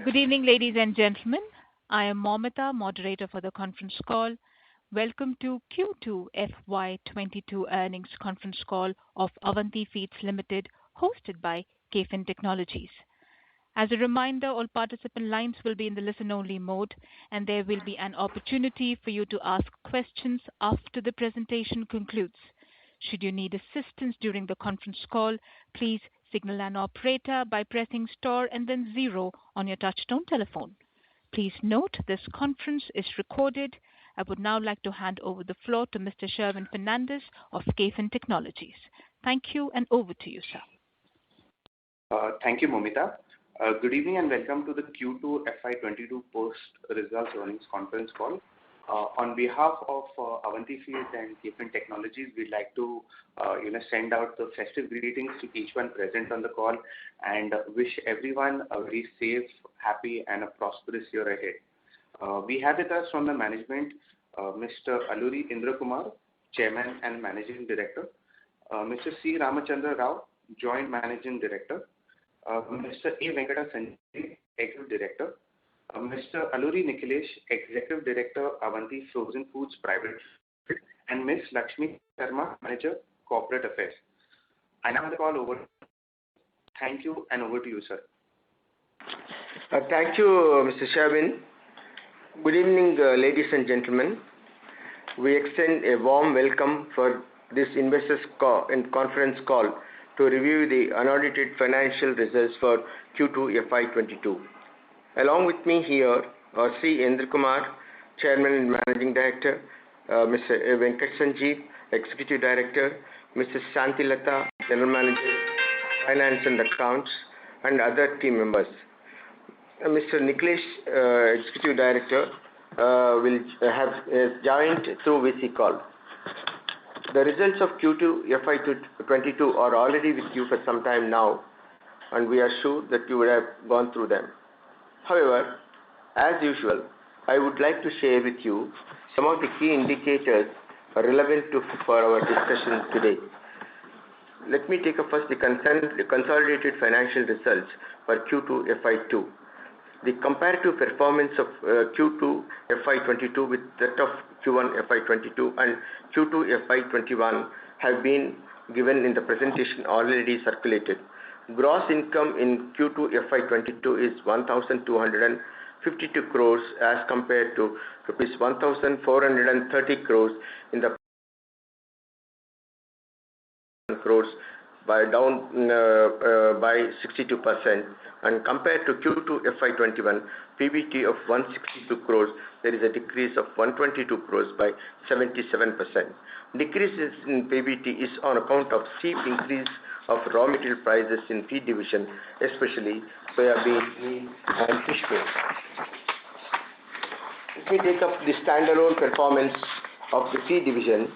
Good evening, ladies and gentlemen. I am Momita, moderator for the conference call. Welcome to Q2 FY22 earnings conference call of Avanti Feeds Limited, hosted by KFin Technologies. As a reminder, all participant lines will be in the listen-only mode, and there will be an opportunity for you to ask questions after the presentation concludes. Should you need assistance during the conference call, please signal an operator by pressing star and then zero on your touchtone telephone. Please note this conference is recorded. I would now like to hand over the floor to Mr. Sherwin Fernandez of KFin Technologies. Thank you, and over to you, sir. Thank you, Momita. Good evening and welcome to the Q2 FY22 post-results earnings conference call. On behalf of Avanti Feeds and KFin Technologies, we'd like to send out the festive greetings to each one present on the call and wish everyone a very safe, happy and a prosperous year ahead. We have with us from the management Mr. Alluri Indra Kumar, Chairman and Managing Director, Mr. C. Ramachandra Rao, Joint Managing Director, Mr. A. Venkata Sanjeev, Executive Director, Mr. Alluri Nikhilesh, Executive Director, Avanti Frozen Foods Private Limited, and Ms. Lakshmi Sharma, Manager, Corporate Affairs. I now hand the call over. Thank you, and over to you, sir. Thank you, Mr. Sherwin. Good evening, ladies and gentlemen. We extend a warm welcome for this investors call and conference call to review the unaudited financial results for Q2 FY22. Along with me here are C. Indra Kumar, Chairman and Managing Director, Mr. A. Venkata Sanjeev, Executive Director, Mrs. Shanti Lata, General Manager, Finance and Accounts, and other team members. Mr. Nikhilesh, Executive Director, has joined through VC call. The results of Q2 FY22 are already with you for some time now, and we are sure that you would have gone through them. However, as usual, I would like to share with you some of the key indicators relevant for our discussion today. Let me take up first the consolidated financial results for Q2 FY2. The comparative performance of Q2 FY22 with that of Q1 FY22 and Q2 FY21 have been given in the presentation already circulated. Gross income in Q2 FY22 is 1,252 crores as compared to rupees 1,430 crores in the crores down by 62%, and compared to Q2 FY21 PBT of 162 crores, there is a decrease of 122 crores by 77%. Decreases in PBT is on account of steep increase of raw material prices in feed division, especially soybean, meal and fish meal. Let me take up the standalone performance of the feed division.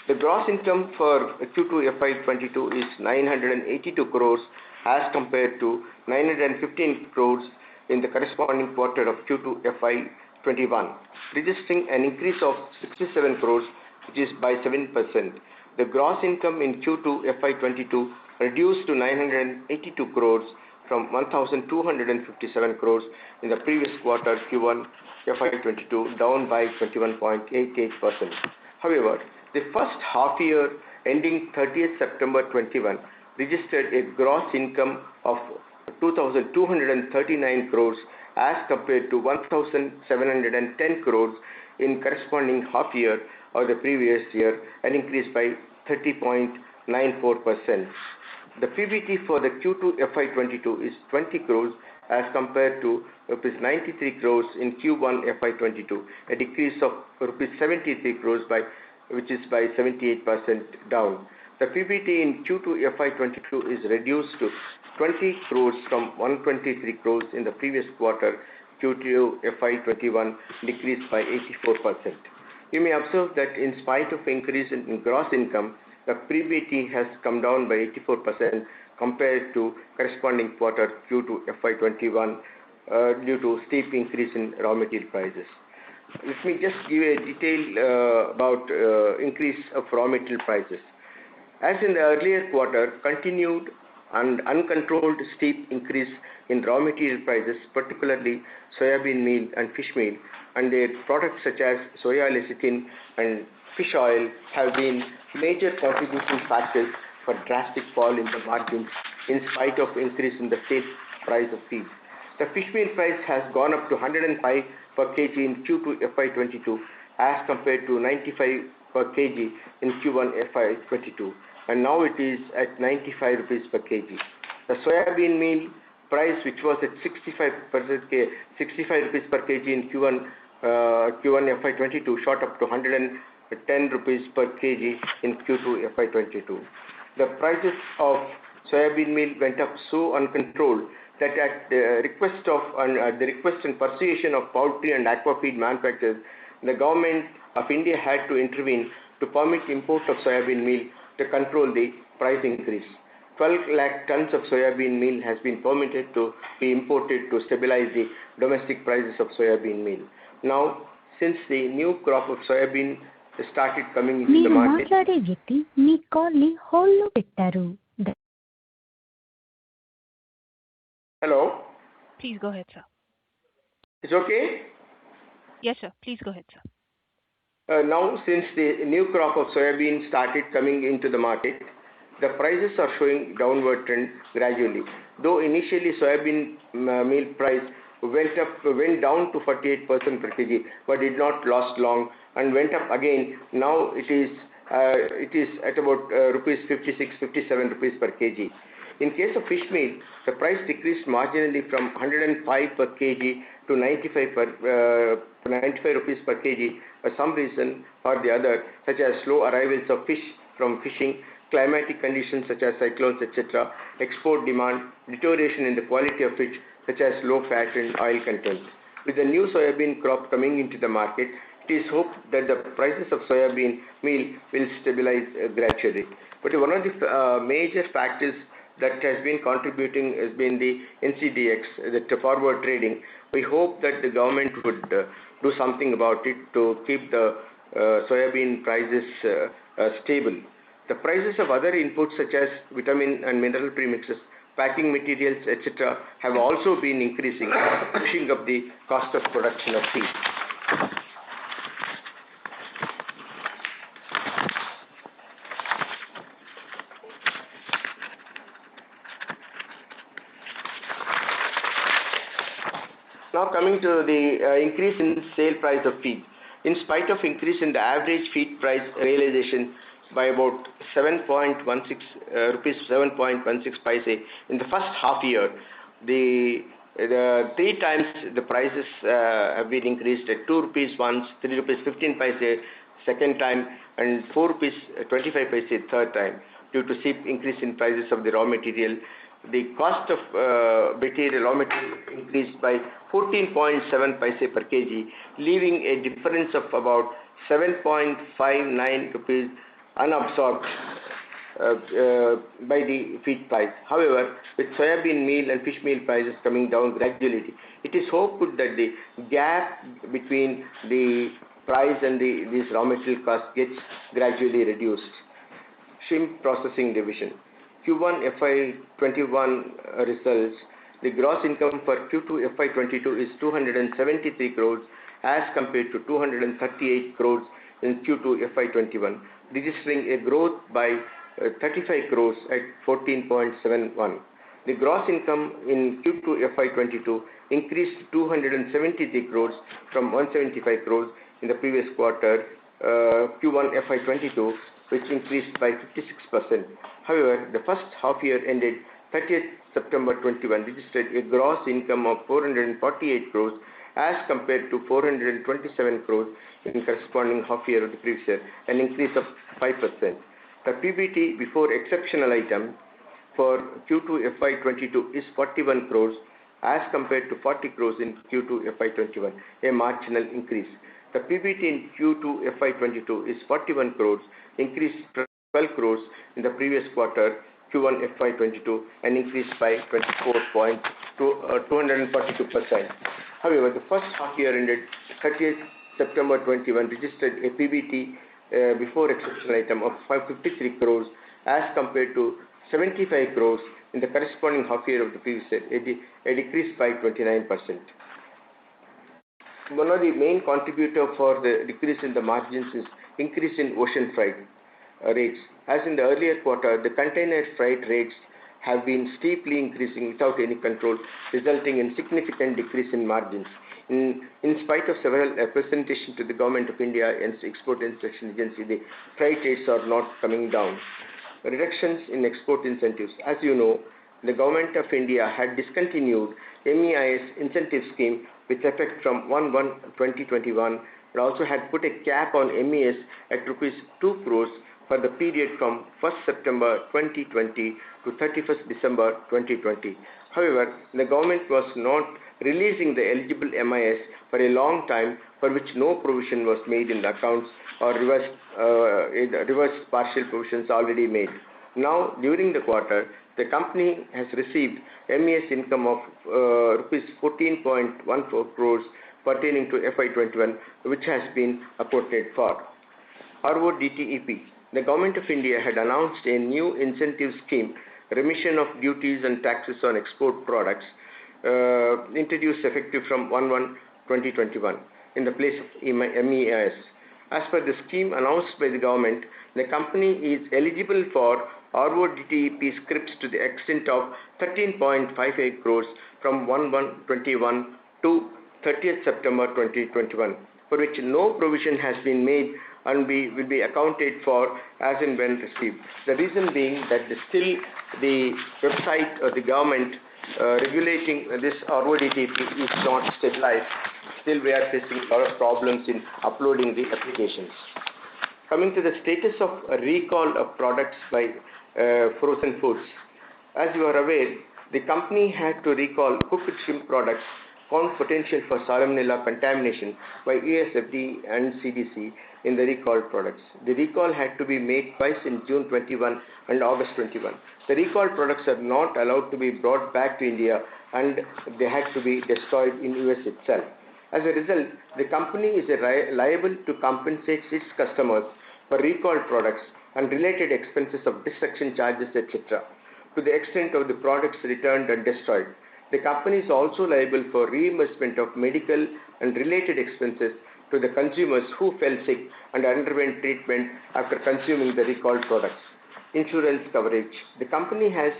The gross income for Q2 FY22 is 982 crores as compared to 915 crores in the corresponding quarter of Q2 FY21, registering an increase of 67 crores, which is by 7%. The gross income in Q2 FY22 reduced to 982 crores from 1,257 crores in the previous quarter Q1 FY22, down by 21.88%. However, the first half year ending 30th September 21 registered a gross income of 2,239 crores as compared to 1,710 crores in corresponding half year of the previous year, an increase by 30.94%. The PBT for the Q2 FY22 is 20 crores as compared to rupees 93 crores in Q1 FY22, a decrease of rupees 73 crores which is by 78% down. The PBT in Q2 FY22 is reduced to 20 crores from 123 crores in the previous quarter. Q2 FY21 decreased by 84%. You may observe that in spite of increase in gross income, the PBT has come down by 84% compared to corresponding quarter Q2 FY21 due to steep increase in raw material prices. Let me just give a detail about increase of raw material prices. As in the earlier quarter, continued and uncontrolled steep increase in raw material prices, particularly soybean meal and fish meal, and their products such as soya lecithin and fish oil have been major contributing factors for drastic fall in the margins in spite of increase in the sales price of feed. The fish meal price has gone up to 105 per kg in Q2 FY22 as compared to 95 per kg in Q1 FY22, and now it is at 95 rupees per kg. The soybean meal price, which was at 65 rupees per kg in Q1 FY22, shot up to 110 rupees per kg in Q2 FY22. The prices of soybean meal went up so uncontrolled that at the request and persuasion of poultry and aquafeed manufacturers, the government of India had to intervene to permit import of soybean meal to control the price increase. 12 lakh tons of soybean meal has been permitted to be imported to stabilize the domestic prices of soybean meal. Now, since the new crop of soybean started coming into the market. Hello? Please go ahead, sir. It's okay? Yes, sir. Please go ahead, sir. Now, since the new crop of soybean started coming into the market, the prices are showing downward trend gradually. Though initially soybean meal price went down to 48% per kg, but did not last long and went up again. Now it is at about rupees 56, 57 rupees per kg. In case of fish meal, the price decreased marginally from 105 per kg to 95 rupees per kg for some reason or the other, such as slow arrivals of fish from fishing, climatic conditions such as cyclones, etc., export demand, deterioration in the quality of fish such as low fat and oil content. With the new soybean crop coming into the market, it is hoped that the prices of soybean meal will stabilize gradually. But one of the major factors that has been contributing has been the NCDX, the forward trading. We hope that the government would do something about it to keep the soybean prices stable. The prices of other inputs such as vitamin and mineral premixes, packing materials, etc. have also been increasing, pushing up the cost of production of feed. Now coming to the increase in sale price of feed. In spite of increase in the average feed price realization by about 7.16 paise in the first half year, the three times the prices have been increased at 2 rupees once, 3 rupees 15 paise second time, and 4 rupees 25 paise third time due to steep increase in prices of the raw material. The cost of raw material increased by 14.7 paise per kg, leaving a difference of about 7.59 rupees unabsorbed by the feed price. However, with soybean meal and fish meal prices coming down gradually, it is hoped that the gap between the price and these raw material costs gets gradually reduced. Shrimp Processing Division. Q1 FY21 results. The gross income for Q2 FY22 is 273 crores as compared to 238 crores in Q2 FY21, registering a growth by 35 crores at 14.71. The gross income in Q2 FY22 increased to 273 crores from 175 crores in the previous quarter, Q1 FY22, which increased by 56%. However, the first half year ended 30th September 21 registered a gross income of 448 crores as compared to 427 crores in corresponding half year of the previous year, an increase of 5%. The PBT before exceptional item for Q2 FY22 is 41 crores as compared to 40 crores in Q2 FY21, a marginal increase. The PBT in Q2 FY22 is 41 crores, increased 12 crores in the previous quarter, Q1 FY22, and increased by 242%. However, the first half year ended 30th September 21 registered a PBT before exceptional item of 553 crores as compared to 75 crores in in the corresponding half year of the previous year, a decrease by 29%. One of the main contributors for the decrease in the margins is increase in ocean freight rates. As in the earlier quarter, the container freight rates have been steeply increasing without any control, resulting in significant decrease in margins. In spite of several presentations to the Government of India and Export Inspection Agency, the freight rates are not coming down. Reductions in export incentives. As you know, the Government of India had discontinued MEIS incentive scheme with effect from 1/1/2021 and also had put a cap on MES at rupees 2 crores for the period from 1st September 2020 to 31st December 2020. However, the government was not releasing the eligible MEIS for a long time, for which no provision was made in the accounts or reverse partial provisions already made. Now, during the quarter, the company has received MES income of rupees 14.14 crores pertaining to FY21, which has been accounted for. RODTEP. The Government of India had announced a new incentive scheme, remission of duties and taxes on export products, introduced effective from 1/1/2021 in the place of MEIS. As per the scheme announced by the government, the company is eligible for RODTEP scrips to the extent of 13.58 crores from 1/1/21 to 30th September 2021, for which no provision has been made and will be accounted for as and when received. The reason being that still the website of the government regulating this RODTEP is not stabilized. Still we are facing a lot of problems in uploading the applications. Coming to the status of a recall of products by Frozen Foods. As you are aware, the company had to recall cooked shrimp products found potential for salmonella contamination by USFDA and CDC in the recalled products. The recall had to be made twice in June 21 and August 21. The recalled products are not allowed to be brought back to India and they had to be destroyed in US itself. As a result, the company is liable to compensate its customers for recalled products and related expenses of destruction charges, etc., to the extent of the products returned and destroyed. The company is also liable for reimbursement of medical and related expenses to the consumers who fell sick and underwent treatment after consuming the recalled products. Insurance coverage. The company has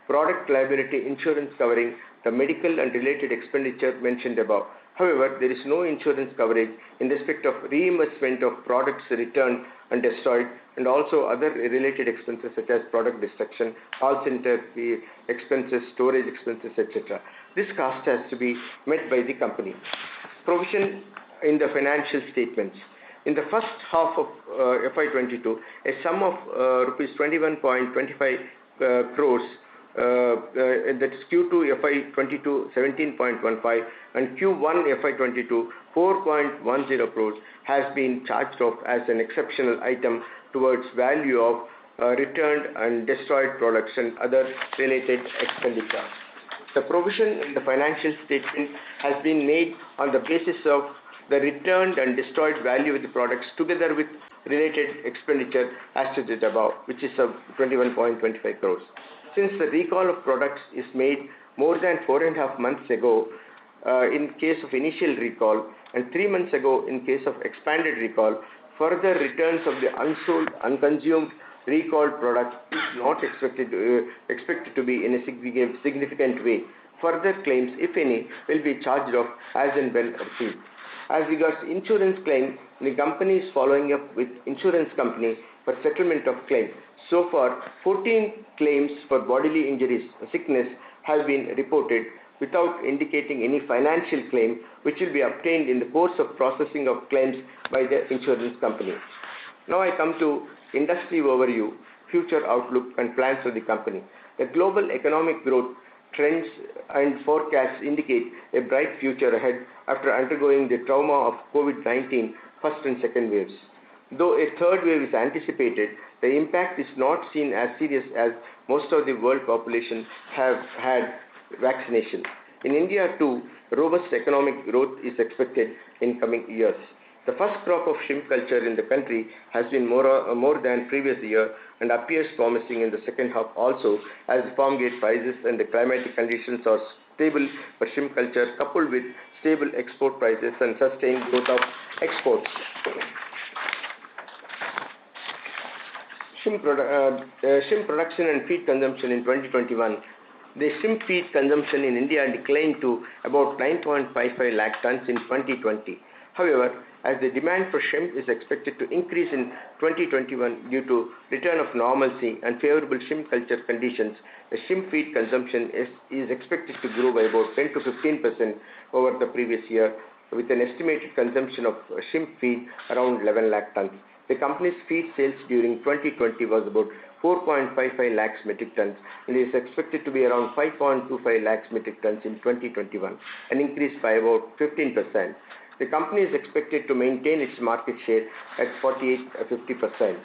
product liability insurance covering the medical and related expenditure mentioned above. However, there is no insurance coverage in respect of reimbursement of products returned and destroyed, and also other related expenses such as product destruction, call center expenses, storage expenses, etc. This cost has to be met by the company. Provision in the financial statements. In the first half of FY22, a sum of rupees 21.25 crores, that is Q2 FY22 17.15 and Q1 FY22 4.10 crores has been charged off as an exceptional item towards value of returned and destroyed products and other related expenditure. The provision in the financial statement has been made on the basis of the returned and destroyed value of the products together with related expenditure as stated above, which is of 21.25 crores. Since the recall of products is made more than 4.5 months ago in case of initial recall and 3 months ago in case of expanded recall, further returns of the unsold, unconsumed recalled product is not expected to be in a significant way. Further claims, if any, will be charged off as and when received. As regards insurance claim, the company is following up with insurance company for settlement of claim. So far, 14 claims for bodily injuries, sickness have been reported without indicating any financial claim, which will be obtained in the course of processing of claims by the insurance company. Now I come to industry overview, future outlook and plans of the company. The global economic growth trends and forecasts indicate a bright future ahead after undergoing the trauma of COVID-19 first and second waves. Though a third wave is anticipated, the impact is not seen as serious as most of the world population have had vaccination. In India too, robust economic growth is expected in coming years. The first crop of shrimp culture in the country has been more than previous year and appears promising in the second half also, as the farm gate prices and the climatic conditions are stable for shrimp culture, coupled with stable export prices and sustained growth of exports. Shrimp production and feed consumption in 2021. The shrimp feed consumption in India declined to about 9.55 lakh tons in 2020. However, as the demand for shrimp is expected to increase in 2021 due to return of normalcy and favorable shrimp culture conditions, the shrimp feed consumption is expected to grow by about 10 to 15% over the previous year, with an estimated consumption of shrimp feed around 11 lakh tons. The company's feed sales during 2020 was about 4.55 lakhs metric tons and is expected to be around 5.25 lakhs metric tons in 2021, an increase by about 15%. The company is expected to maintain its market share at 48-50%.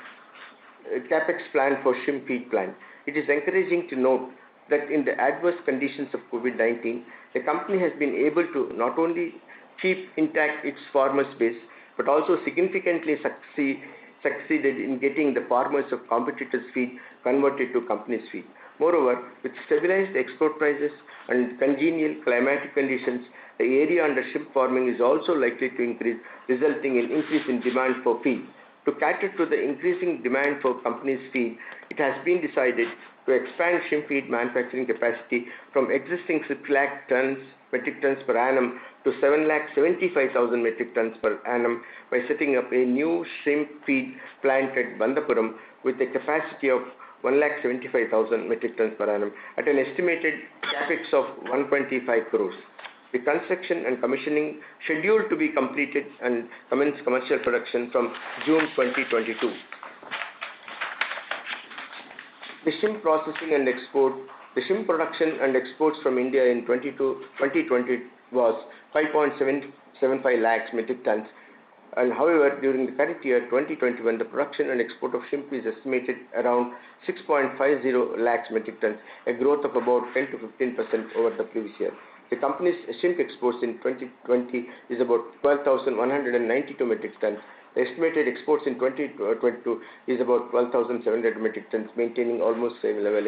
Capex plan for shrimp feed plant. It is encouraging to note that in the adverse conditions of COVID-19, the company has been able to not only keep intact its farmers base, but also significantly succeeded in getting the farmers of competitors' feed converted to company's feed. Moreover, with stabilized export prices and congenial climatic conditions, the area under shrimp farming is also likely to increase, resulting in increase in demand for feed. To cater to the increasing demand for company's feed, it has been decided to expand shrimp feed manufacturing capacity from existing 6 lakh metric tons per annum to 7,75,000 metric tons per annum by setting up a new shrimp feed plant at Bandapuram with a capacity of 1,75,000 metric tons per annum at an estimated capex of 125 crores. The construction and commissioning scheduled to be completed and commence commercial production from June 2022. The shrimp processing and export. The shrimp production and exports from India in 2020 was 5.775 lakhs metric tons. And however, during the current year 2021, the production and export of shrimp is estimated around 6.50 lakhs metric tons, a growth of about 10 to 15% over the previous year. The company's shrimp exports in 2020 is about 12,192 metric tons. The estimated exports in 2022 is about 12,700 metric tons, maintaining almost same level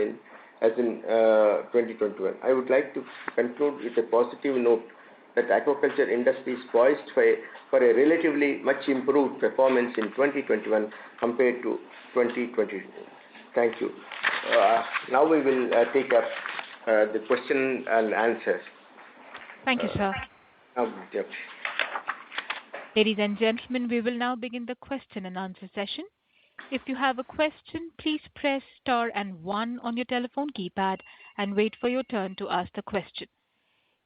as in 2021. I would like to conclude with a positive note that aquaculture industry is poised for a relatively much improved performance in 2021 compared to 2020. Thank you. Now we will take up the question and answers. Thank you, sir. Ladies and gentlemen, we will now begin the question and answer session. If you have a question, please press star and 1 on your telephone keypad and wait for your turn to ask the question.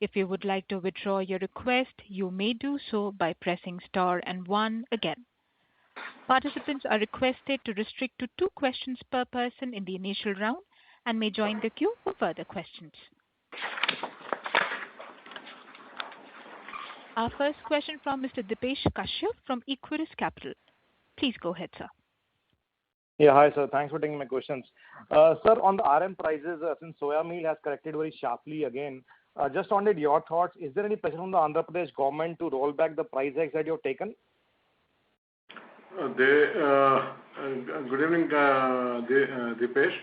If you would like to withdraw your request, you may do so by pressing star and 1 again. Participants are requested to restrict to 2 questions per person in the initial round and may join the queue for further questions. Our first question from Mr. Dipesh Kashyap from Equirus Capital. Please go ahead, sir. Yeah, hi sir. Thanks for taking my questions. Sir, on the RM prices, since soya meal has corrected very sharply again, just wanted your thoughts. Is there any pressure from the Andhra Pradesh government to roll back the price hikes that you have taken? Good evening, Dipesh.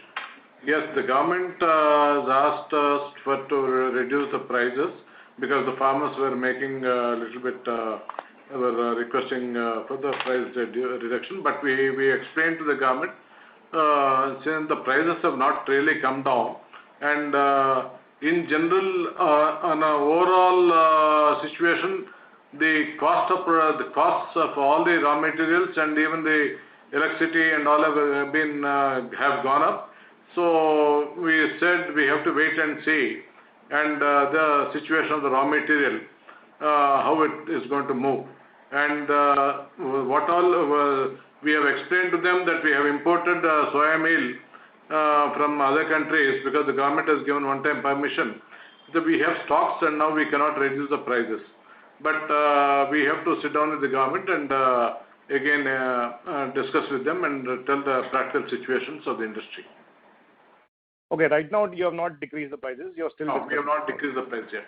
Yes, the government has asked us to reduce the prices because the farmers were making a little bit, were requesting for the price reduction. But we explained to the government, since the prices have not really come down, and in general, on an overall situation, the costs of all the raw materials and even the electricity and all have gone up. So we said we have to wait and see, and the situation of the raw material, how it is going to move. And what all we have explained to them that we have imported soya meal from other countries because the government has given one-time permission. So we have stocks and now we cannot reduce the prices. But we have to sit down with the government and again discuss with them and tell the practical situations of the industry. Okay, right now you have not decreased the prices. You are still. No, we have not decreased the price yet.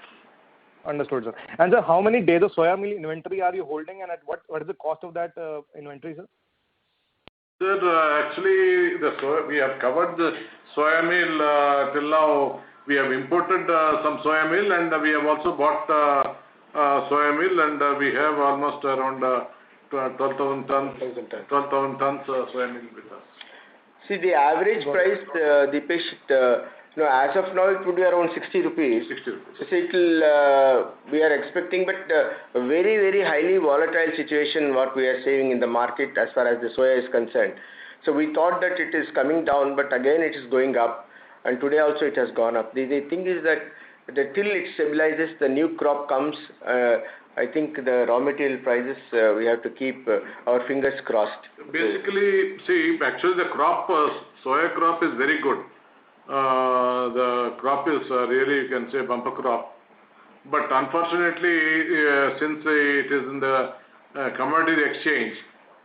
Understood, sir. And sir, how many days of soya meal inventory are you holding, and at what is the cost of that inventory, sir? Sir, actually, we have covered the soya meal till now. We have imported some soya meal, and we have also bought soya meal, and we have almost around 12,000 tons soya meal with us. See, the average price, Deepesh, as of now it would be around 60 rupees. 60 rupees. So it will, we are expecting, but a very, very highly volatile situation what we are seeing in the market as far as the soya is concerned. So we thought that it is coming down, but again it is going up, and today also it has gone up. The thing is that till it stabilizes, the new crop comes, I think the raw material prices, we have to keep our fingers crossed. Basically, see, actually the crop, soya crop is very good. The crop is really, you can say, bumper crop. But unfortunately, since it is in the commodity exchange,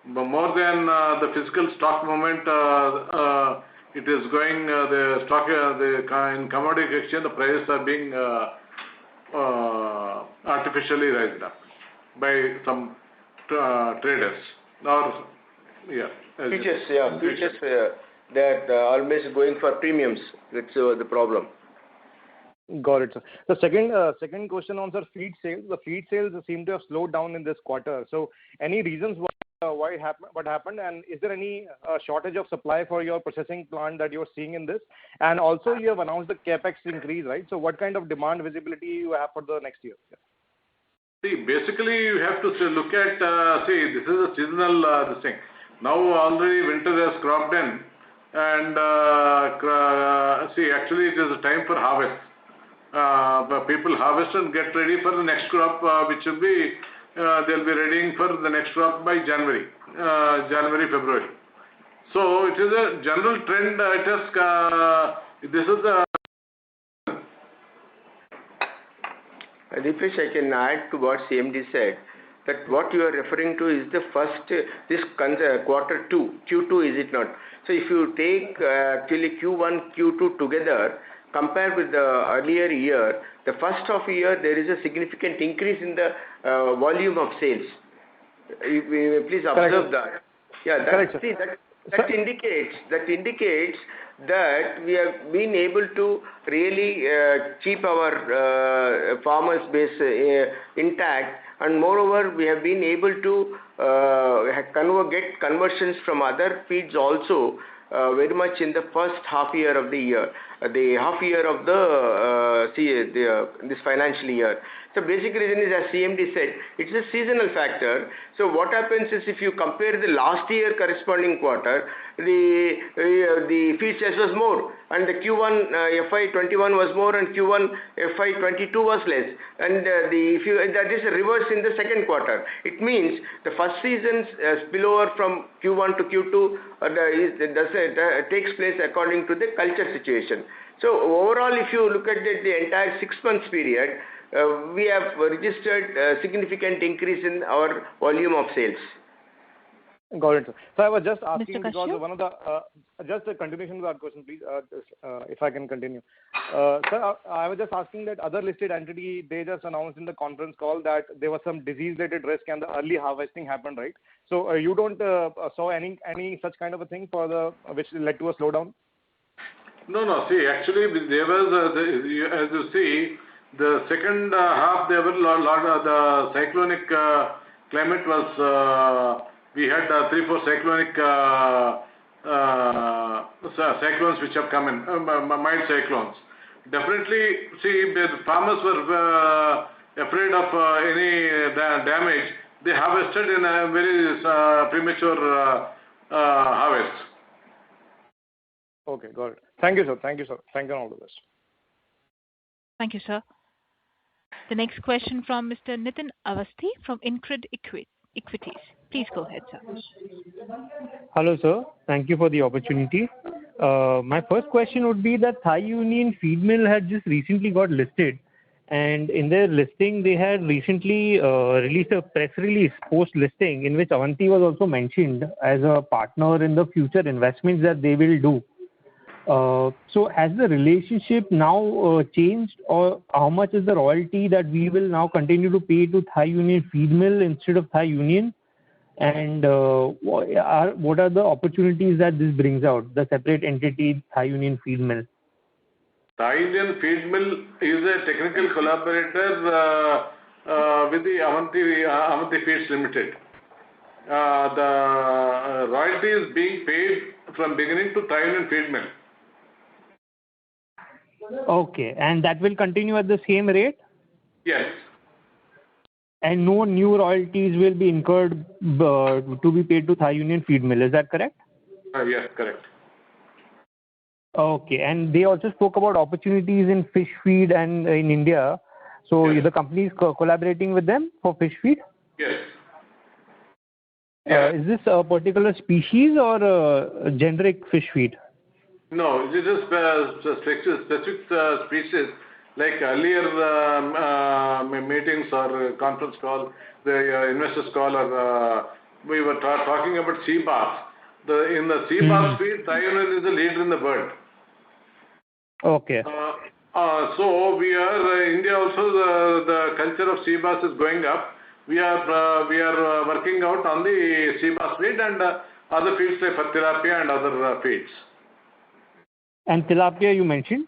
more than the physical stock movement, it is going, the stock, in commodity exchange, the prices are being artificially raised up by some traders. Futures, that always going for premiums. That's the problem. Got it, sir. The second question on, sir, feed sales. The feed sales seem to have slowed down in this quarter. So any reasons why it happened, what happened, and is there any shortage of supply for your processing plant that you're seeing in this? And also you have announced the capex increase, right? So what kind of demand visibility you have for the next year? Yeah. See, basically you have to look at, see, this is a seasonal this thing. Now already winter has cropped in, and see, actually it is a time for harvest. People harvest and get ready for the next crop, which will be, they'll be readying for the next crop by January, February. So it is a general trend. This is the. Deepesh, I can add to what CMD said, that what you are referring to is the first, this quarter 2, Q2 is it not? So if you take actually Q1, Q2 together, compared with the earlier year, the first half year there is a significant increase in the volume of sales. Please observe that. Yeah, that indicates that we have been able to really keep our farmers base intact, and moreover we have been able to get conversions from other feeds also very much in the first half year of the year, the half year of this financial year. So basic reason is, as CMD said, it's a seasonal factor. So what happens is, if you compare the last year corresponding quarter, the feed sales was more, and the Q1 FY21 was more, and Q1 FY22 was less, and that is a reverse in the second quarter. It means the first season's spillover from Q1 to Q2 takes place according to the culture situation. So overall, if you look at the entire 6 months period, we have registered a significant increase in our volume of sales. Got it, sir. So I was just asking Mr. because one of the just a continuation of that question, please, if I can continue. Sir, I was just asking that other listed entity, they just announced in the conference call that there was some disease-related risk and the early harvesting happened, right? So you don't saw any such kind of a thing for the which led to a slowdown? No. See, actually, there was as you see, the second half there were the cyclonic climate was. We had 3-4 cyclonic cyclones which have come in, mild cyclones. Definitely, see, the farmers were afraid of any damage. They harvested in a very premature harvest. Okay, got it. Thank you, sir. Thank you and all the best. Thank you, sir. The next question from Mr. Nitin Awasthi from InCred Equities. Please go ahead, sir. Hello, sir. Thank you for the opportunity. My first question would be that Thai Union Feed Mill had just recently got listed, and in their listing, they had recently released a press release post-listing in which Avanti was also mentioned as a partner in the future investments that they will do. So has the relationship now changed, or how much is the royalty that we will now continue to pay to Thai Union Feed Mill instead of Thai Union? And what are the opportunities that this brings out, the separate entity Thai Union Feed Mill? Thai Indian Feed Mill is a technical collaborator with the Avanti Feeds Limited. The royalty is being paid from beginning to Thai Union Feed Mill. Okay, and that will continue at the same rate? Yes. And no new royalties will be incurred to be paid to Thai Union Feed Mill. Is that correct? Yes, correct. Okay, and they also spoke about opportunities in fish feed and in India. So Yes. the company is collaborating with them for fish feed? Yes. Yeah. Is this a particular species or a generic fish feed? No, this is specific species. Like earlier meetings or conference call, the investors call, or we were talking about sea bass. In the sea bass feed, Thai Union is the leader in the world. Okay. So we are India also. The culture of sea bass is going up. We are working out on the sea bass feed and other feeds like tilapia and other feeds. And tilapia you mentioned?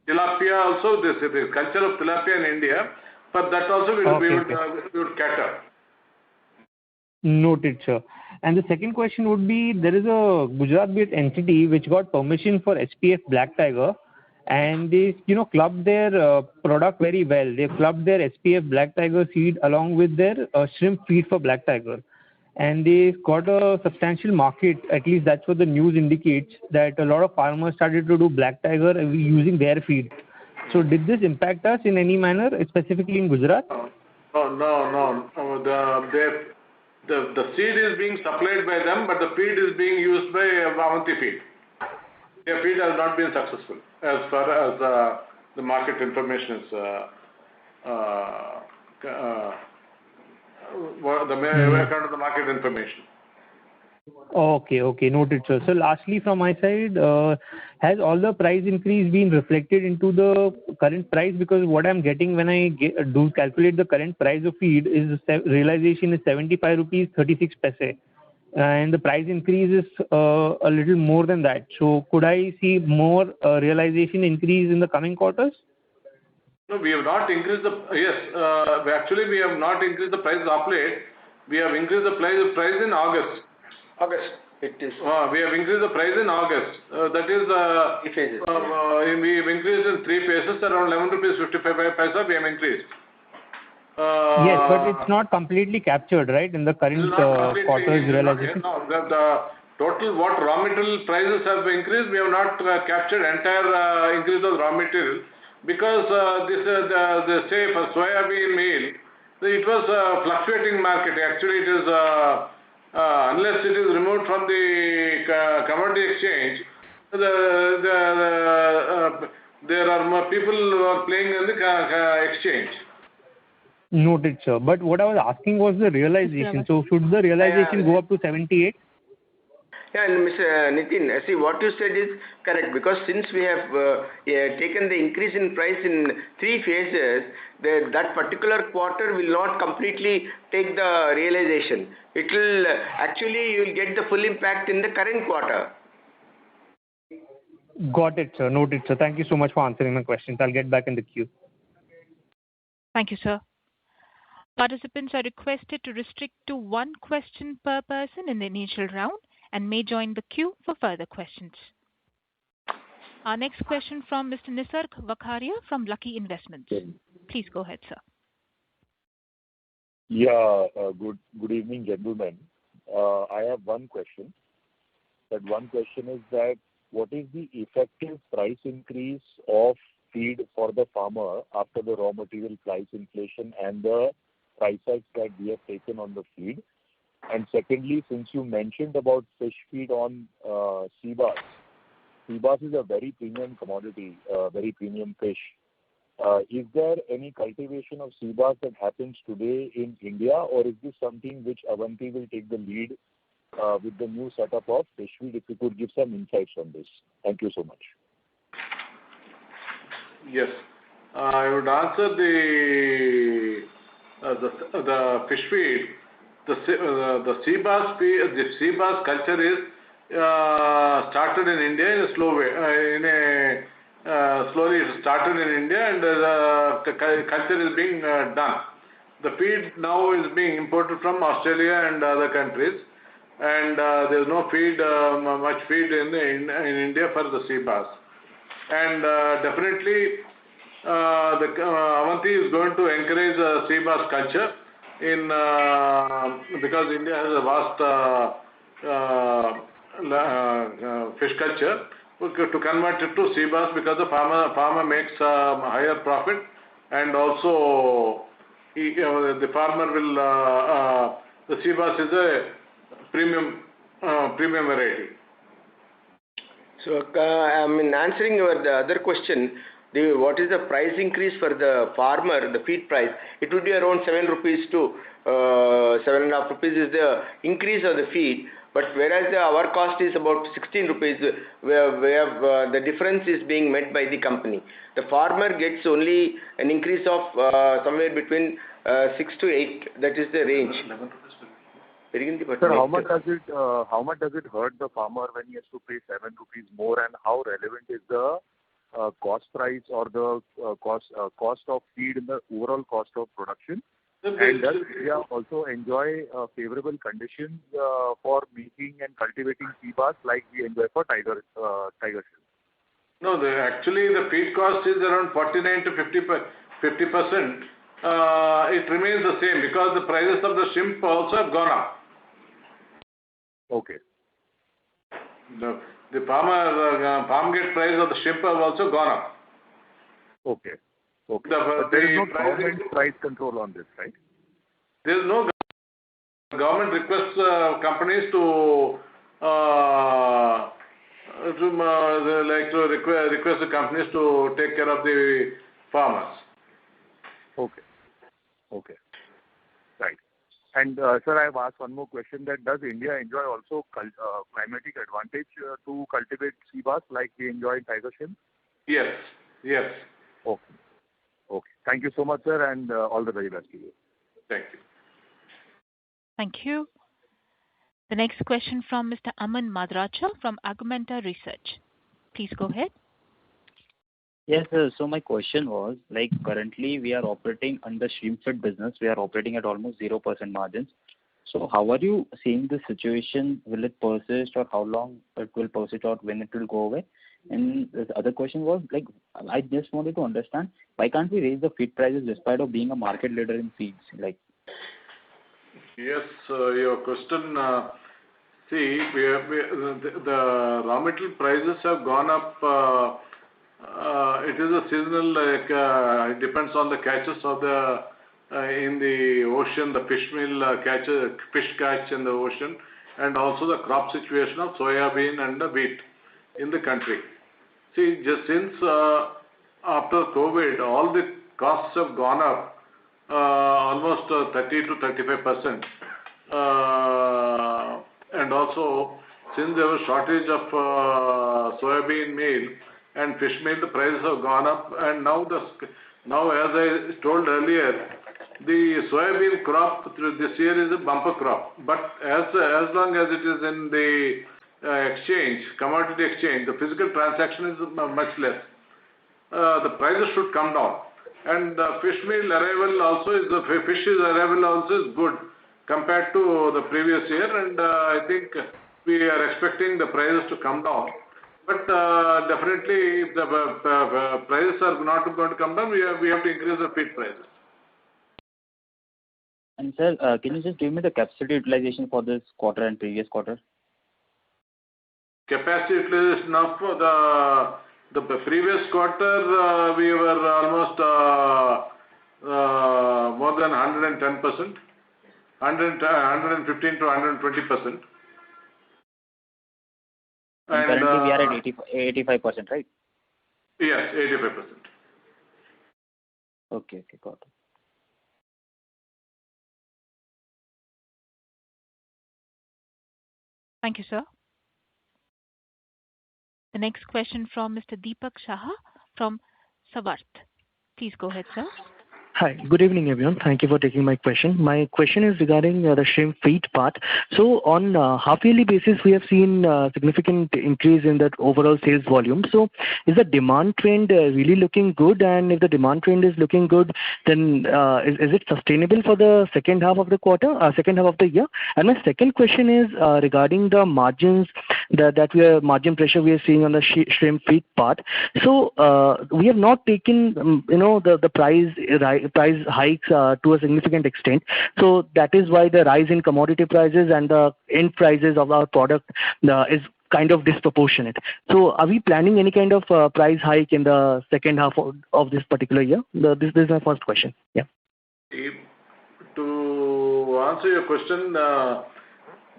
Tilapia also, the culture of tilapia in India, but that also we would cater. Noted, sir. And the second question would be, there is a Gujarat-based entity which got permission for SPF Black Tiger, and they, clubbed their product very well. They clubbed their SPF Black Tiger seed along with their shrimp feed for Black Tiger. And they got a substantial market, at least that's what the news indicates, that a lot of farmers started to do Black Tiger using their feed. So did this impact us in any manner, specifically in Gujarat? No. The seed is being supplied by them, but the feed is being used by Avanti Feed. Their feed has not been successful as far as the market information is account of the market information. Okay, noted, sir. So lastly, from my side, has all the price increase been reflected into the current price? Because what I'm getting when I do calculate the current price of feed is realization is 75 rupees 36 paise, and the price increase is a little more than that. So could I see more realization increase in the coming quarters? No, we have not increased actually we have not increased the price of late. We have increased the price in August. It is. We have increased the price in August. That is, Three phases. we have increased in 3 phases, around 11 rupees 55 paisa we have increased. Yes, but it's not completely captured, right, in the current quarter's realization? No, the total what raw material prices have increased, we have not captured entire increase of raw material, because this say for soybean meal, it was a fluctuating market. Actually, it is unless it is removed from the commodity exchange, there are more people who are playing in the exchange. Noted, sir. But what I was asking was the realization. So should the realization go up to 78? Yeah, and Mr. Nitin, see what you said is correct, because since we have taken the increase in price in 3 phases, that particular quarter will not completely take the realization. It will actually, you will get the full impact in the current quarter. Got it, sir. Noted, sir. Thank you so much for answering my questions. I'll get back in the queue. Thank you, sir. Participants are requested to restrict to one question per person in the initial round and may join the queue for further questions. Our next question from Mr. Nisarg Vakharia from Lucky Investments. Please go ahead, sir. Yeah, good evening, gentlemen. I have one question. That one question is that what is the effective price increase of feed for the farmer after the raw material price inflation and the price hikes that we have taken on the feed? And secondly, since you mentioned about fish feed on sea bass is a very premium commodity, very premium fish. Is there any cultivation of sea bass that happens today in India, or is this something which Avanti will take the lead with the new setup of fish feed? If you could give some insights on this. Thank you so much. Yes. I would answer the fish feed. The sea bass culture is started in India in a slow way. Slowly it started in India, and the culture is being done. The feed now is being imported from Australia and other countries, and there is no much feed in India for the sea bass. And definitely, Avanti is going to encourage sea bass culture because India has a vast fish culture, to convert it to sea bass, because the farmer makes higher profit, and also the farmer will the sea bass is a premium variety. So, answering the other question, what is the price increase for the farmer, the feed price? It would be around 7 rupees to 7.5 rupees is the increase of the feed. But whereas our cost is about 16 rupees, where the difference is being met by the company. The farmer gets only an increase of somewhere between 6 to 8. That is the range. 11 rupees. Sir, how much does it hurt the farmer when he has to pay 7 rupees more, and how relevant is the cost price or the cost of feed in the overall cost of production? And does India also enjoy favorable conditions for making and cultivating sea bass like we enjoy for tiger shrimp? No, actually the feed cost is around 49 to 50%. It remains the same because the prices of the shrimp also have gone up. Okay. The farm gate price of the shrimp have also gone up. Okay. But there is no government price control on this, right? There is no government requests companies to request the companies to take care of the farmers. Okay. Right. And sir, I have asked one more question, that does India enjoy also climatic advantage to cultivate sea bass like we enjoy in tiger shrimp? Yes. Okay. Thank you so much, sir, and all the very best to you. Thank you. Thank you. The next question from Mr. Aman Madracha from Argumenta Research. Please go ahead. Yes, sir. So my question was, currently we are operating under shrimp feed business. We are operating at almost 0% margins. So how are you seeing the situation? Will it persist, or how long it will persist, or when it will go away? And the other question was, I just wanted to understand, why can't we raise the feed prices despite of being a market leader in feeds? Yes, your question. The raw material prices have gone up. It is a seasonal. It depends on the catches of in the ocean, the fish catch in the ocean, and also the crop situation of soybean and the wheat in the country. Just since after COVID, all the costs have gone up almost 30 to 35%. And also, since there was shortage of soybean meal and fish meal, the prices have gone up. And now, as I told earlier, the soybean crop this year is a bumper crop. But as long as it is in the commodity exchange, the physical transaction is much less. The prices should come down. And the fish arrival also is good compared to the previous year, and I think we are expecting the prices to come down. But definitely, if the prices are not going to come down, we have to increase the feed prices. And sir, can you just give me the capacity utilization for this quarter and previous quarter? Capacity utilization now for the previous quarter, we were almost more than 110%, 115 to 120%. And currently we are at 85%, right? Yes, 85%. Okay, got it. Thank you, sir. The next question from Mr. Deepak Shah from Savart. Please go ahead, sir. Hi. Good evening, everyone. Thank you for taking my question. My question is regarding the shrimp feed part. So on half-yearly basis, we have seen significant increase in that overall sales volume. So is the demand trend really looking good? And if the demand trend is looking good, then is it sustainable for the second half of the year? And my second question is regarding the margins margin pressure we are seeing on the shrimp feed part. So we have not taken the price hikes to a significant extent. So that is why the rise in commodity prices and the end prices of our product is kind of disproportionate. So are we planning any kind of price hike in the second half of this particular year? This is my first question. Yeah. To answer your question,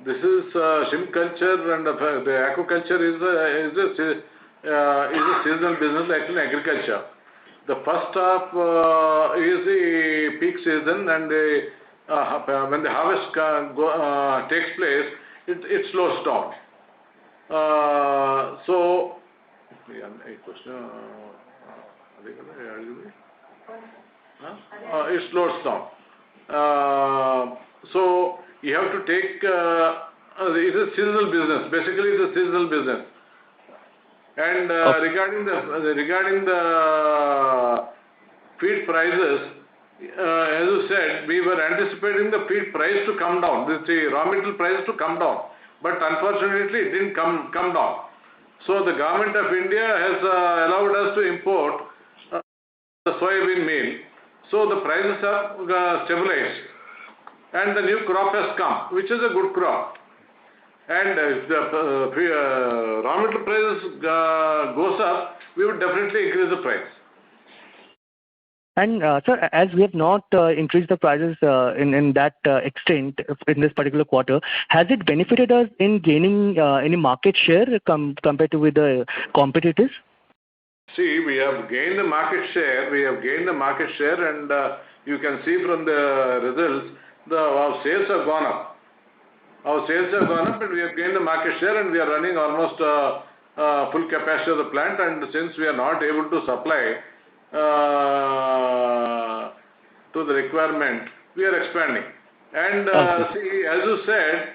this is shrimp culture and the aquaculture is a seasonal business like in agriculture. The first half is the peak season, and when the harvest takes place, it slows down. So, it slows down. So you have to take. It's a seasonal business. Basically, it's a seasonal business. And regarding the feed prices, as you said, we were anticipating the feed price to come down, the raw material price to come down, but unfortunately it didn't come down. So the government of India has allowed us to import the soybean meal. So the prices have stabilized, and the new crop has come, which is a good crop. And if the raw material prices goes up, we would definitely increase the price. And sir, as we have not increased the prices in that extent in this particular quarter, has it benefited us in gaining any market share compared to with the competitors? See, we have gained the market share. And you can see from the results, our sales have gone up. And we have gained the market share, and we are running almost full capacity of the plant. And since we are not able to supply to the requirement, we are expanding. And see, as you said,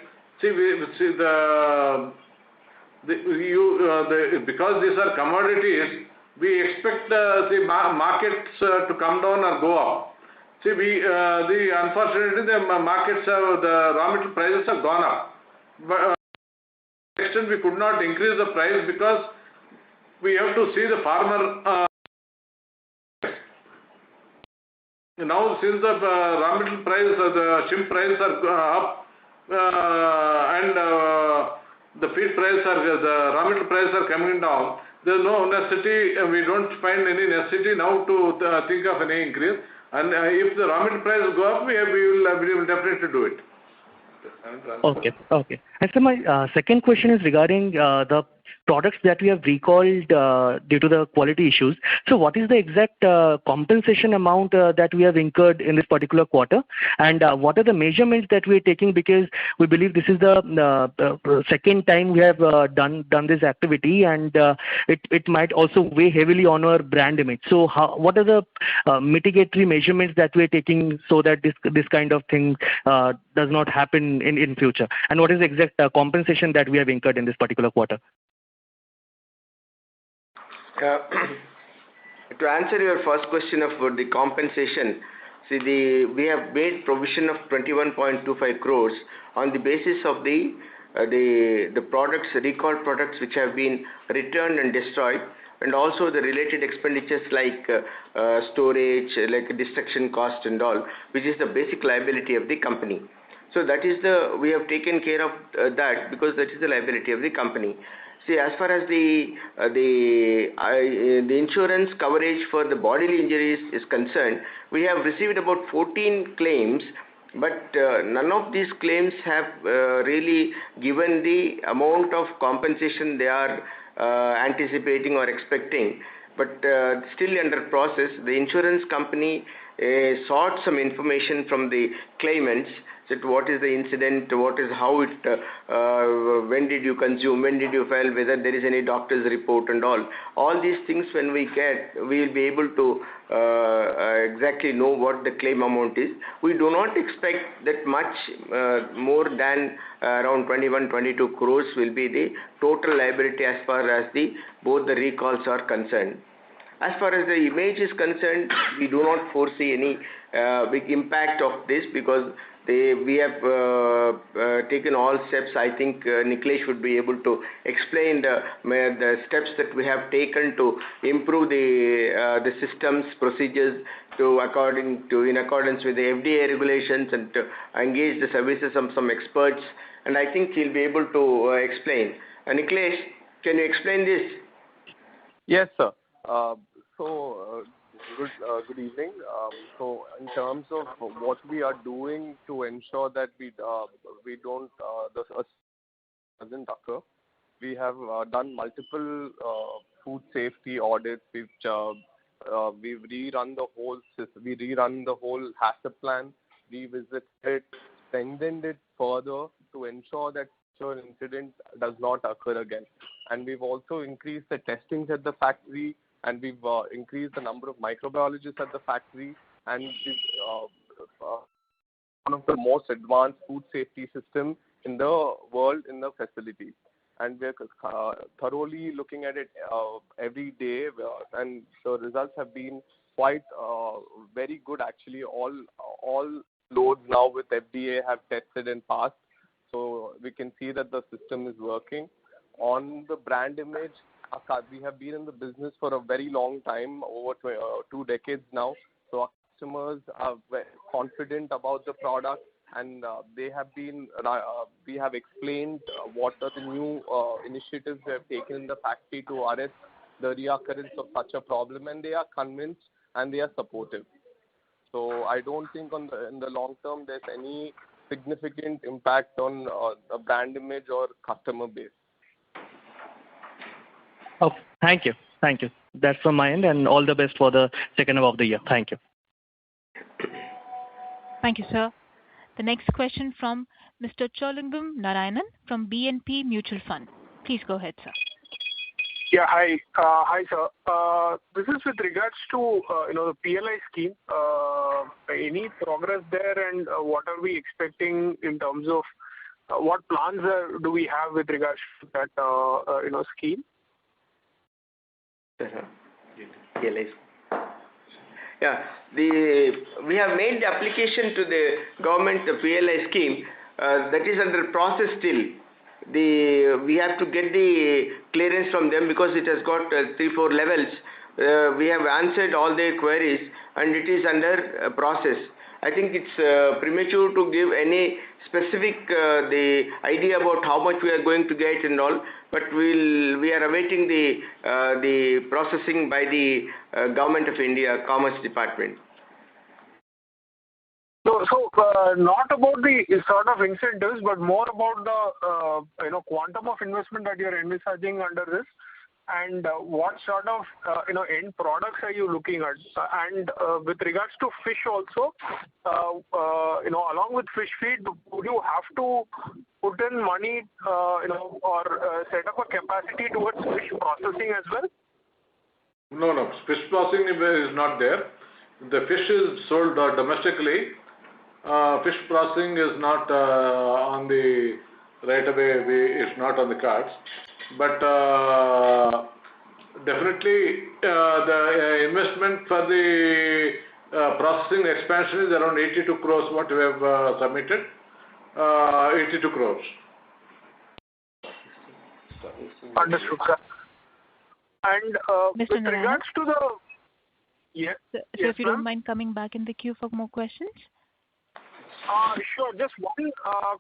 because these are commodities, we expect the markets to come down or go up. See, unfortunately, the markets the raw material prices have gone up. But to the extent we could not increase the price because we have to see the farmer. Now, since the raw material price, the shrimp prices are up, and the feed prices the raw material prices are coming down, there is no necessity. We don't find any necessity now to think of any increase. And if the raw material prices go up, we will definitely do it. Okay. And so my second question is regarding the products that we have recalled due to the quality issues. So what is the exact compensation amount that we have incurred in this particular quarter? And what are the measurements that we are taking? Because we believe this is the second time we have done this activity, and it might also weigh heavily on our brand image. So what are the mitigatory measurements that we are taking so that this kind of thing does not happen in future? And what is the exact compensation that we have incurred in this particular quarter? To answer your first question of the compensation, we have made provision of 21.25 crores on the basis of the recalled products which have been returned and destroyed, and also the related expenditures like storage, like destruction cost and all, which is the basic liability of the company. So that is we have taken care of that because that is the liability of the company. See, as far as the insurance coverage for the bodily injuries is concerned, we have received about 14 claims, but none of these claims have really given the amount of compensation they are anticipating or expecting. But still under process, the insurance company sought some information from the claimants, that what is the incident, how it, when did you consume, when did you file, whether there is any doctor's report and all. All these things when we get, we will be able to exactly know what the claim amount is. We do not expect that much more than around 21-22 crores will be the total liability as far as both the recalls are concerned. As far as the image is concerned, we do not foresee any big impact of this, because we have taken all steps. I think Nikhilesh would be able to explain the steps that we have taken to improve the systems, procedures in accordance with the FDA regulations, and to engage the services of some experts. And I think he'll be able to explain. Nikhilesh, can you explain this? Yes, sir. Good evening. So in terms of what we are doing to ensure that we don't doesn't occur, we have done multiple food safety audits. We've rerun the whole system. We rerun the whole HACCP plan, revisited it, strengthened it further to ensure that such an incident does not occur again. And we've also increased the testings at the factory, and we've increased the number of microbiologists at the factory, and one of the most advanced food safety system in the world in the facility. And we're thoroughly looking at it every day, and the results have been quite very good actually. All loads now with FDA have tested and passed, so we can see that the system is working. On the brand image, we have been in the business for a very long time, over 2 decades now. So our customers are very confident about the product, and they have been. We have explained what are the new initiatives we have taken in the factory to arrest the reoccurrence of such a problem, and they are convinced and they are supportive. So I don't think in the long term there's any significant impact on a brand image or customer base. Oh, thank you. Thank you. That's from my end, and all the best for the second half of the year. Thank you. Thank you, sir. The next question from Mr. Cholungam Narayanan from BNP Mutual Fund. Please go ahead, sir. Yeah, hi. Hi, sir. This is with regards to, the PLI scheme. Any progress there, and what are we expecting in terms of what plans do we have with regards to that, scheme? PLI. Yeah, we have made the application to the government, the PLI scheme. That is under process still. We have to get the clearance from them, because it has got 3-4 levels. We have answered all their queries, and it is under process. I think it's premature to give any specific the idea about how much we are going to get and all, but we are awaiting the processing by the Government of India Commerce Department. So not about the sort of incentives, but more about the quantum of investment that you are envisaging under this, and what sort of end products are you looking at? And with regards to fish also, along with fish feed, would you have to put in money, or set up a capacity towards fish processing as well? No. Fish processing is not there. The fish is sold domestically. Fish processing is not on the right away. It's not on the cards. But definitely the investment for the processing expansion is around 82 crores, what we have submitted. 82 crores. Understood, sir. And Mr. with regards to the... Yeah. So if you don't mind coming back in the queue for more questions? Sure. Just one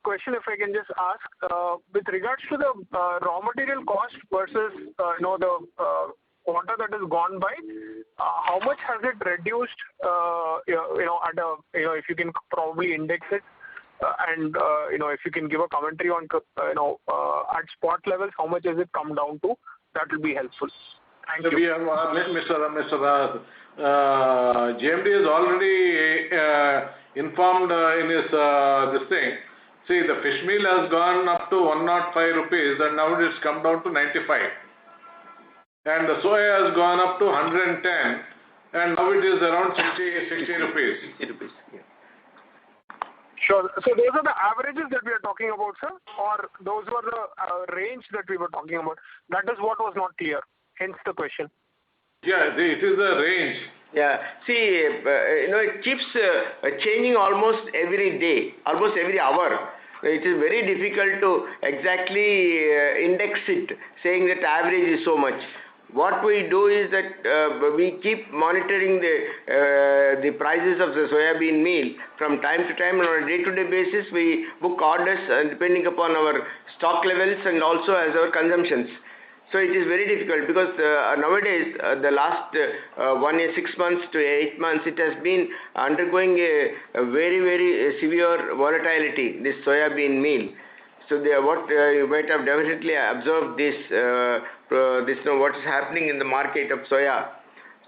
question, if I can just ask. With regards to the raw material cost versus the quarter that has gone by, how much has it reduced? If you can probably index it, and if you can give a commentary on at spot levels, how much has it come down to? That will be helpful. Thank you. We have Mr. JMD has already informed in his this thing. See, the fish meal has gone up to 105 rupees and now it has come down to 95. And the soya has gone up to 110 and now it is around 60 rupees. 60 rupees. Yeah. Sure. So those are the averages that we are talking about, sir, or those were the range that we were talking about? That is what was not clear. Hence the question. Yeah, it is a range. Yeah. See, it keeps changing almost every day, almost every hour. It is very difficult to exactly index it, saying that average is so much. What we do is that we keep monitoring the prices of the soybean meal from time to time, and on a day-to-day basis we book orders depending upon our stock levels and also as our consumptions. So it is very difficult because nowadays the last 1 year, 6 months to 8 months, it has been undergoing a very, very severe volatility, this soybean meal. So what you might have definitely observed this what is happening in the market of soya.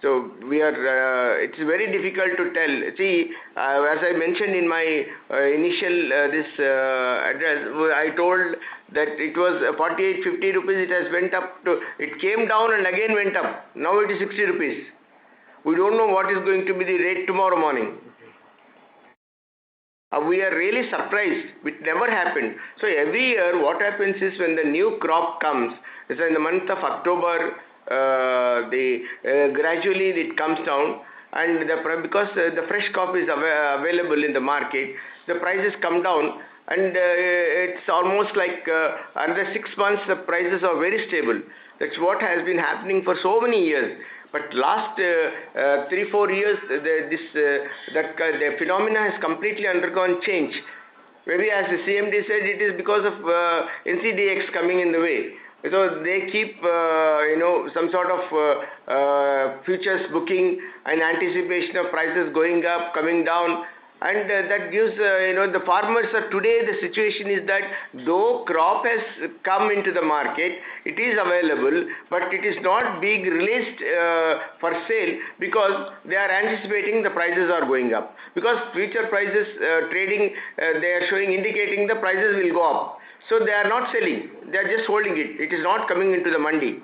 So it's very difficult to tell. See, as I mentioned in my initial address, I told that it was 48, 50 rupees. It has went up to, it came down and again went up. Now it is 60 rupees. We don't know what is going to be the rate tomorrow morning. We are really surprised. It never happened. So every year what happens is when the new crop comes, so in the month of October, gradually it comes down, and because the fresh crop is available in the market, the prices come down, and it's almost like another 6 months the prices are very stable. That's what has been happening for so many years. But last 3-4 years, the phenomena has completely undergone change. Maybe as the CMD said, it is because of NCDX coming in the way. So they keep, some sort of futures booking in anticipation of prices going up, coming down, and that gives, the farmers are today, the situation is that though crop has come into the market, it is available, but it is not being released for sale because they are anticipating the prices are going up. Because future prices trading, they are indicating the prices will go up. So they are not selling, they are just holding it. It is not coming into the mandi.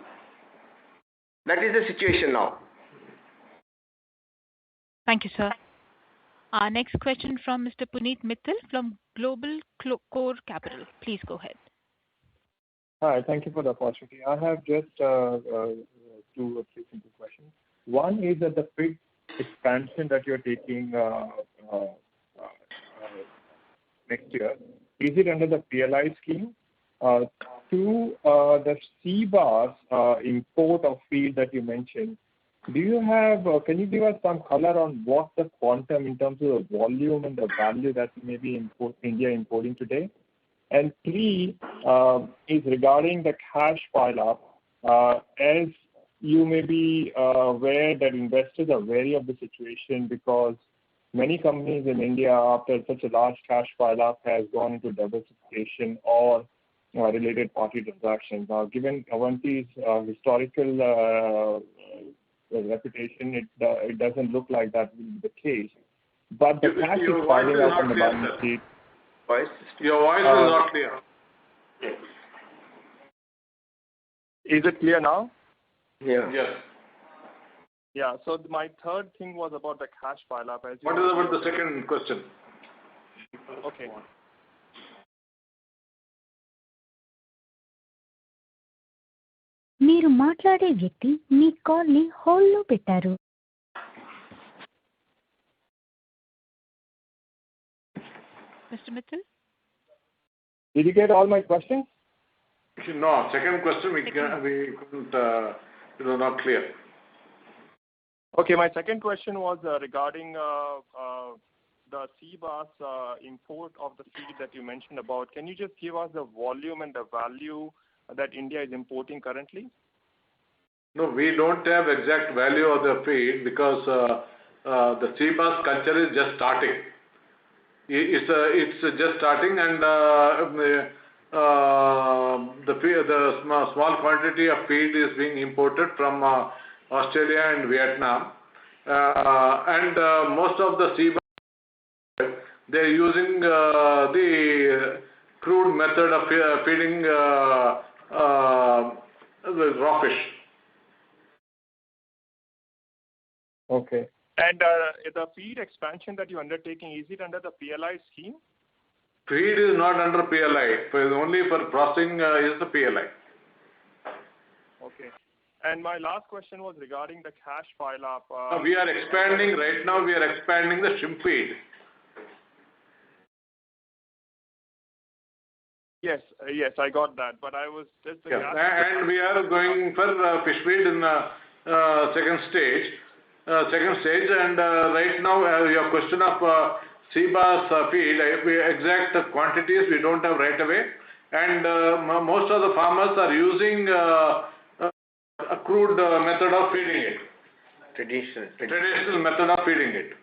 That is the situation now. Thank you, sir. Our next question from Mr. Puneet Mittal from Global Core Capital. Please go ahead. Hi, thank you for the opportunity. I have just 2 or 3 simple questions. One is that the feed expansion that you're taking next year, is it under the PLI scheme? 2, the CBAS import of feed that you mentioned, do you have, can you give us some color on what the quantum in terms of the volume and the value that maybe India importing today? And 3 is regarding the cash pile up. As you may be aware that investors are wary of the situation because many companies in India, after such a large cash pile up, has gone into diversification or related party transactions. Now, given Avanti's historical reputation, it doesn't look like that will be the case. But the cash is piling up on the balance sheet. Your voice is not clear. Is it clear now? Yeah. Yes. Yeah. So my third thing was about the cash pile up. What is about the second question? Okay. మీరు మాట్లాడే వ్యక్తి మీ call ని hold లో పెట్టారు. Mr. Mittal? Did you get all my questions? No, second question we couldn't, it was not clear. Okay, my second question was regarding the CBAS import of the feed that you mentioned about. Can you just give us the volume and the value that India is importing currently? No, we don't have exact value of the feed because the CBAS culture is just starting. It's just starting, and the small quantity of feed is being imported from Australia and Vietnam. And most of the sea bass, they're using the crude method of feeding the raw fish. Okay. And the feed expansion that you're undertaking, is it under the PLI scheme? Feed is not under PLI. Only for processing is the PLI. Okay. And my last question was regarding the cash pile up. We are expanding, right now we are expanding the shrimp feed. Yes, I got that. But I was just... And we are going for fish feed in second stage. And right now your question of sea bass feed, exact quantities we don't have right away. And most of the farmers are using a crude method of feeding it. Traditional method of feeding it.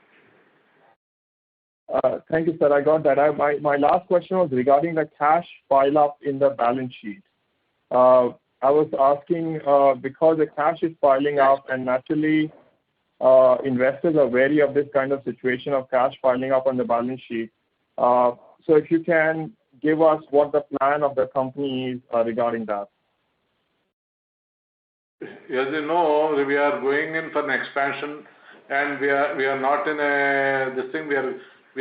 Thank you, sir. I got that. My last question was regarding the cash pile up in the balance sheet. I was asking because the cash is piling up and naturally investors are wary of this kind of situation of cash piling up on the balance sheet. So if you can give us what the plan of the company is regarding that. As you know, we are going in for an expansion, and we are not in this thing. We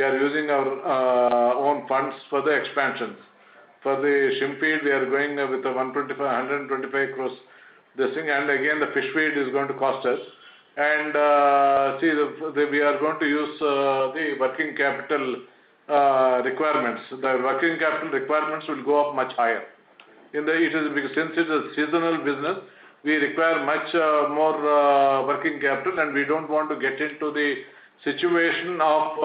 are using our own funds for the expansions. For the shrimp feed, we are going with a 125 crores this thing, and again the fish feed is going to cost us. And we are going to use the working capital requirements. The working capital requirements will go up much higher. Since it is a seasonal business, we require much more working capital, and we don't want to get into the situation of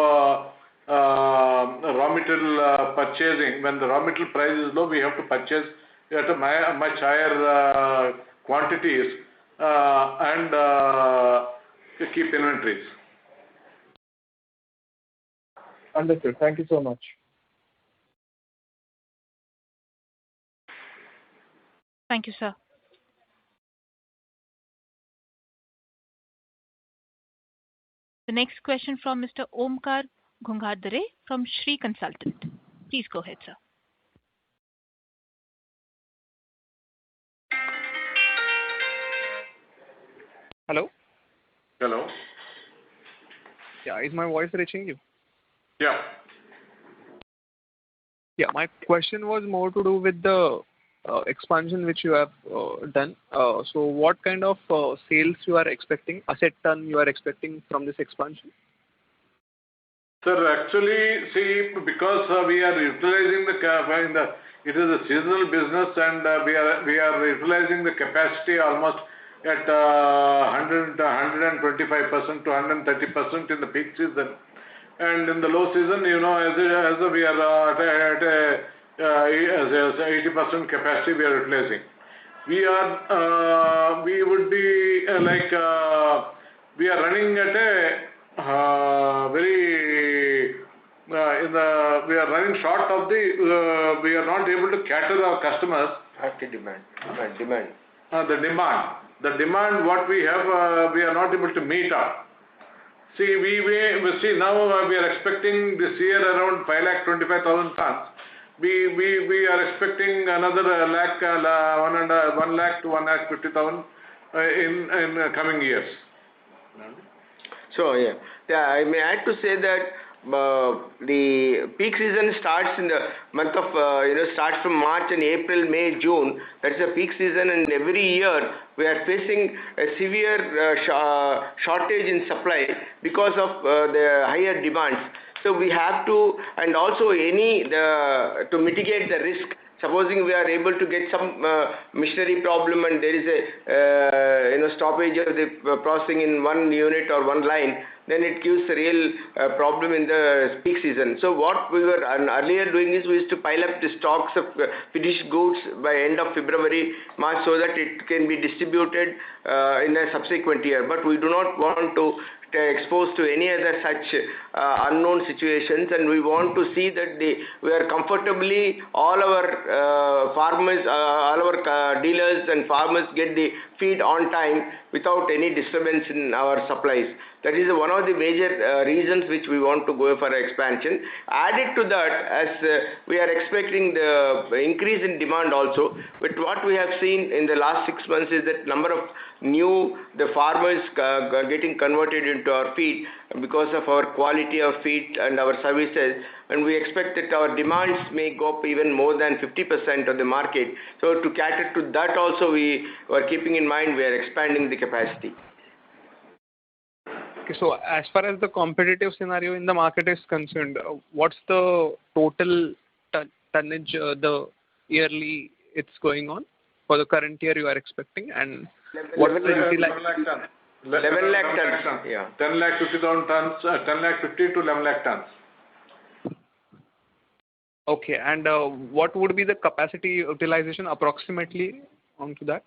raw material purchasing. When the raw material price is low, we have to purchase at a much higher quantities and to keep inventories. Understood. Thank you so much. Thank you, sir. The next question from Mr. Omkar Ghunghadare from Shree Consultant. Please go ahead, sir. Hello? Hello? Yeah, is my voice reaching you? Yeah. Yeah, my question was more to do with the expansion which you have done. So what kind of sales you are expecting, asset ton you are expecting from this expansion? Sir, actually, see, because we are utilizing it is a seasonal business, and we are utilizing the capacity almost at 125% to 130% in the peak season, and in the low season, you know, as we are at 80% capacity we are utilizing. We would be we are running at a we are running short of we are not able to cater our customers. The demand what we have, we are not able to meet up. See, now we are expecting this year around 5,25,000 tons. We are expecting another 1 lakh to 1,50,000 in coming years. So I may add to say that the peak season starts in the month of starts from March and April, May, June. That's the peak season, and every year we are facing a severe shortage in supply because of the higher demands. So we have to, and also to mitigate the risk. Supposing we are able to get some machinery problem and there is a stoppage of the processing in one unit or one line, then it gives a real problem in the peak season. So what we were earlier doing is we used to pile up the stocks of finished goods by end of February, March, so that it can be distributed in a subsequent year. But we do not want to exposed to any other such unknown situations, and we want to see that we are comfortably, all our farmers, all our dealers and farmers get the feed on time without any disturbance in our supplies. That is one of the major reasons which we want to go for expansion. Added to that, as we are expecting the increase in demand also, but what we have seen in the last 6 months is that number of the farmers getting converted into our feed because of our quality of feed and our services, and we expect that our demands may go up even more than 50% of the market. So to cater to that also, we are keeping in mind we are expanding the capacity. Okay, so as far as the competitive scenario in the market is concerned, what's the total tonnage, the yearly it's going on for the current year you are expecting, and what's the 11 lakh tons. 11 lakh tons. Yeah. 10 lakh 50,000 tons, 10 lakh 50 to 11 lakh tons. Okay, and what would be the capacity utilization approximately onto that?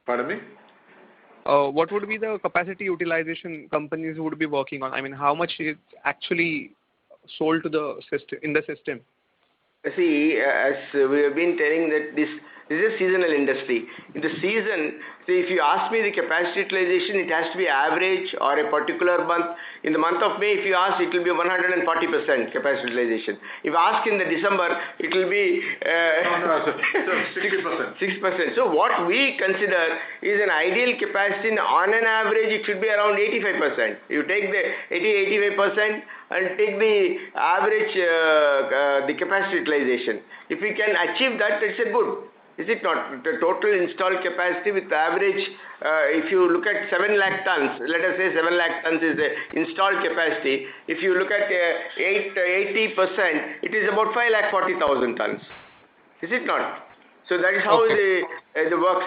Pardon me? What would be the capacity utilization companies would be working on? I mean, how much is actually sold to the system in the system? See, as we have been telling that this is a seasonal industry. In the season, see, if you ask me the capacity utilization, it has to be average or a particular month. In the month of May, if you ask, it will be 140% capacity utilization. If you ask in the December, it will be 60%. 6%. So what we consider is an ideal capacity. On an average, it should be around 85%. You take the 85% and take the average the capacity utilization. If we can achieve that, it's a good. Is it not? The total installed capacity with average, if you look at 7 lakh tons, let us say 7 lakh tons is the installed capacity. If you look at 80%, it is about 5 lakh 40,000 tons. Is it not? So that is how the works.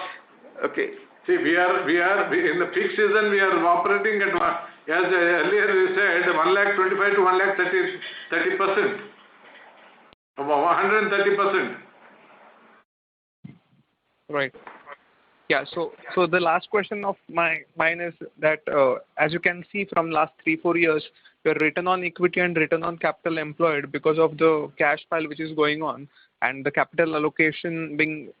Okay. See, we in the peak season we are operating at, as earlier we said, 1 lakh 25 to 1 lakh 30%. 130%. Right. Yeah. So the last question of mine is that as you can see from last 3-4 years, your return on equity and return on capital employed, because of the cash pile which is going on and the capital allocation being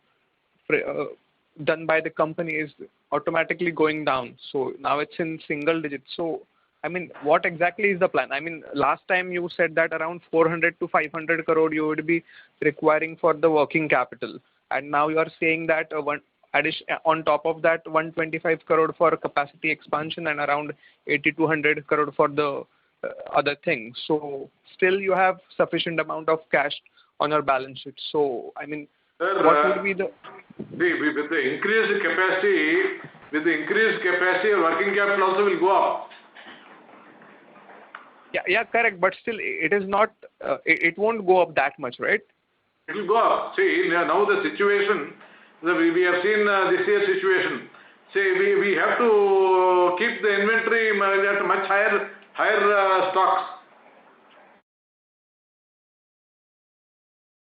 done by the company, is automatically going down. So now it's in single digits. So I mean, what exactly is the plan? I mean, last time you said that around 400 to 500 crore you would be requiring for the working capital, and now you are saying that on top of that 125 crore for capacity expansion and around 80 to 100 crore for the other things. So still you have sufficient amount of cash on your balance sheet. So I mean, what would be the... With the increased capacity, working capital also will go up. Yeah, correct. But still, it is not. It won't go up that much, right? It will go up. See, now the situation, we have seen this year's situation. See, we have to keep the inventory at much higher stocks.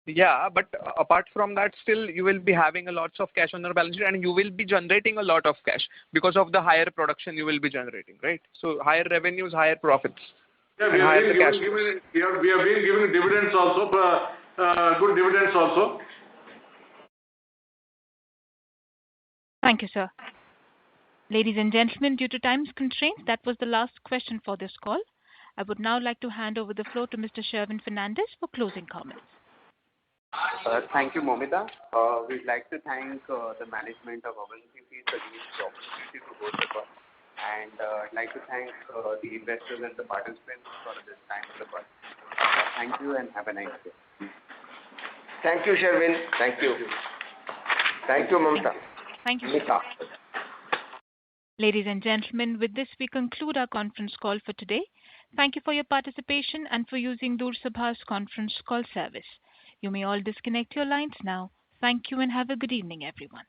Yeah, but apart from that, still you will be having a lots of cash on your balance sheet, and you will be generating a lot of cash because of the higher production you will be generating, right? So higher revenues, higher profits. Yeah, we have been giving dividends also, good dividends also. Thank you, sir. Ladies and gentlemen, due to time constraints, that was the last question for this call. I would now like to hand over the floor to Mr. Sherwin Fernandez for closing comments. Thank you, Momita. We'd like to thank the management of Avanti Feeds for giving the opportunity to host the call. And I'd like to thank the investors and the participants for this time of the call. Thank you and have a nice day. Thank you, Sherwin. Thank you. Thank you, Mamta. Thank you. Ladies and gentlemen, with this we conclude our conference call for today. Thank you for your participation and for using Doorsabha's conference call service. You may all disconnect your lines now. Thank you and have a good evening, everyone.